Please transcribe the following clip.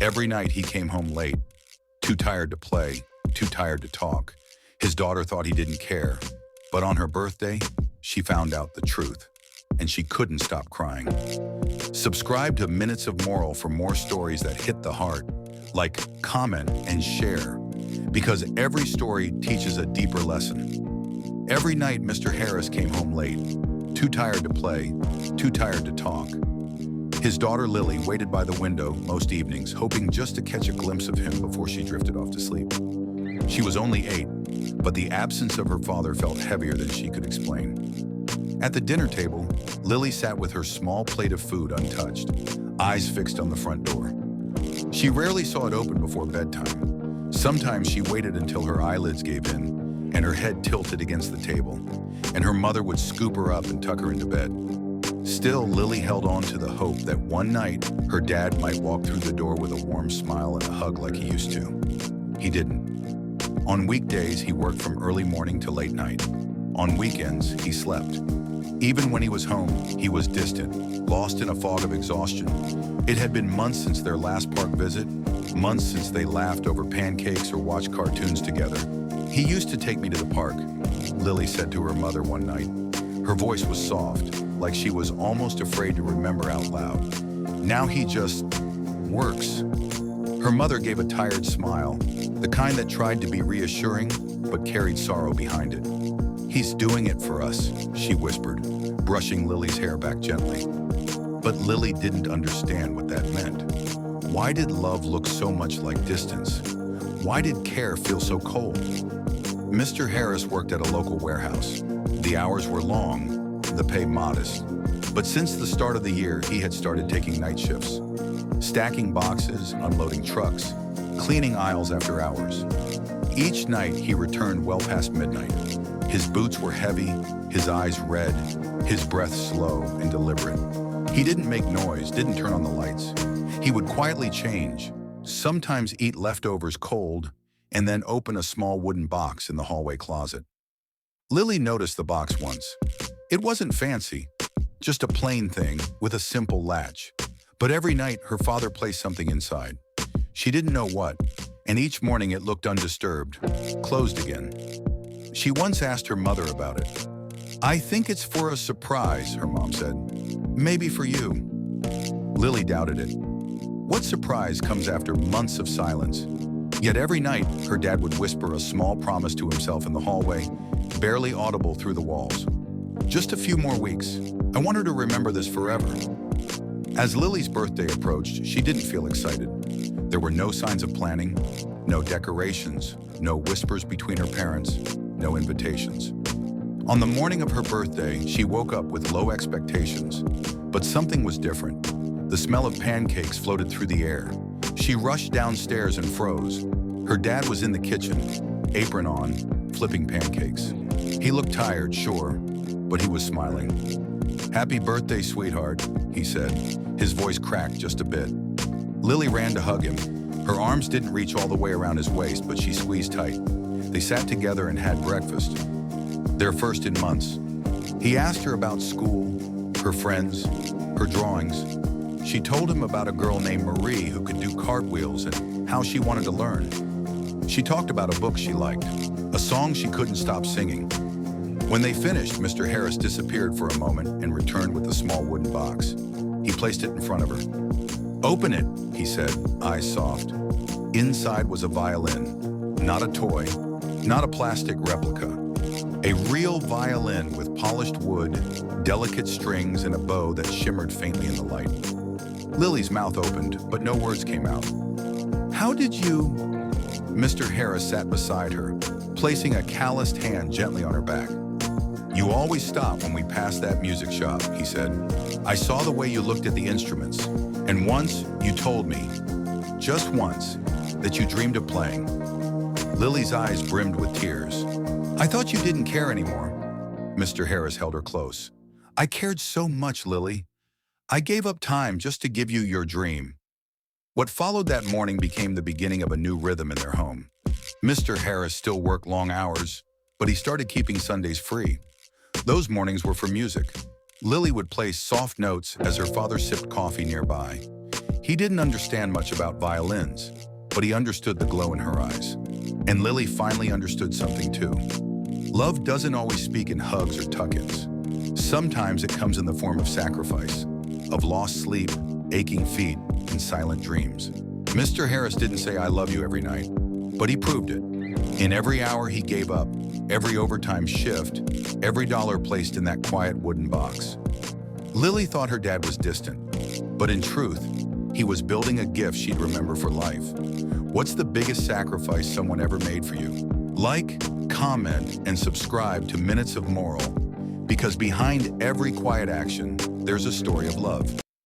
Every night he came home late, too tired to play, too tired to talk. His daughter thought he didn't care, but on her birthday, she found out the truth, and she couldn't stop crying. Subscribe to Minutes of Moral for more stories that hit the heart. Like, comment, and share, because every story teaches a deeper lesson. Every night, Mr. Harris came home late, too tired to play, too tired to talk. His daughter Lily waited by the window most evenings, hoping just to catch a glimpse of him before she drifted off to sleep. She was only 8, but the absence of her father felt heavier than she could explain. At the dinner table, Lily sat with her small plate of food untouched, eyes fixed on the front door. She rarely saw it open before bedtime. Sometimes she waited until her eyelids gave in and her head tilted against the table, and her mother would scoop her up and tuck her into bed. Still, Lily held on to the hope that one night her dad might walk through the door with a warm smile and a hug like he used to. He didn't. On weekdays, he worked from early morning to late night. On weekends, he slept. Even when he was home, he was distant, lost in a fog of exhaustion. It had been months since their last park visit, months since they laughed over pancakes or watched cartoons together. "He used to take me to the park," Lily said to her mother one night. Her voice was soft, like she was almost afraid to remember out loud. "Now he just works." Her mother gave a tired smile, the kind that tried to be reassuring but carried sorrow behind it. "He's doing it for us," she whispered, brushing Lily's hair back gently. But Lily didn't understand what that meant. Why did love look so much like distance? Why did care feel so cold? Mr. Harris worked at a local warehouse. The hours were long, the pay modest. But since the start of the year, he had started taking night shifts, stacking boxes, unloading trucks, cleaning aisles after hours. Each night, he returned well past midnight. His boots were heavy, his eyes red, his breath slow and deliberate. He didn't make noise, didn't turn on the lights. He would quietly change, sometimes eat leftovers cold, and then open a small wooden box in the hallway closet. Lily noticed the box once. It wasn't fancy, just a plain thing with a simple latch. But every night, her father placed something inside. She didn't know what, and each morning it looked undisturbed, closed again. She once asked her mother about it. "I think it's for a surprise," her mom said. "Maybe for you." Lily doubted it. What surprise comes after months of silence? Yet every night, her dad would whisper a small promise to himself in the hallway, barely audible through the walls. "Just a few more weeks. I want her to remember this forever." As Lily's birthday approached, she didn't feel excited. There were no signs of planning, no decorations, no whispers between her parents, no invitations. On the morning of her birthday, she woke up with low expectations, but something was different. The smell of pancakes floated through the air. She rushed downstairs and froze. Her dad was in the kitchen, apron on, flipping pancakes. He looked tired, sure, but he was smiling. "Happy birthday, sweetheart," he said. His voice cracked just a bit. Lily ran to hug him. Her arms didn't reach all the way around his waist, but she squeezed tight. They sat together and had breakfast, their first in months. He asked her about school, her friends, her drawings. She told him about a girl named Marie who could do cartwheels and how she wanted to learn. She talked about a book she liked, a song she couldn't stop singing. When they finished, Mr. Harris disappeared for a moment and returned with a small wooden box. He placed it in front of her. "Open it," he said, eyes soft. Inside was a violin, not a toy, not a plastic replica. A real violin with polished wood, delicate strings, and a bow that shimmered faintly in the light. Lily's mouth opened, but no words came out. "How did you—" Mr. Harris sat beside her, placing a calloused hand gently on her back. "You always stop when we pass that music shop," he said. "I saw the way you looked at the instruments, and once you told me, just once, that you dreamed of playing." Lily's eyes brimmed with tears. "I thought you didn't care anymore." Mr. Harris held her close. "I cared so much, Lily. I gave up time just to give you your dream." What followed that morning became the beginning of a new rhythm in their home. Mr. Harris still worked long hours, but he started keeping Sundays free. Those mornings were for music. Lily would play soft notes as her father sipped coffee nearby. He didn't understand much about violins, but he understood the glow in her eyes. And Lily finally understood something too. Love doesn't always speak in hugs or tuck-ins. Sometimes it comes in the form of sacrifice, of lost sleep, aching feet, and silent dreams. Mr. Harris didn't say "I love you" every night, but he proved it. In every hour he gave up, every overtime shift, every dollar placed in that quiet wooden box. Lily thought her dad was distant, but in truth, he was building a gift she'd remember for life. What's the biggest sacrifice someone ever made for you? Like, comment, and subscribe to Minutes of Moral, because behind every quiet action, there's a story of love.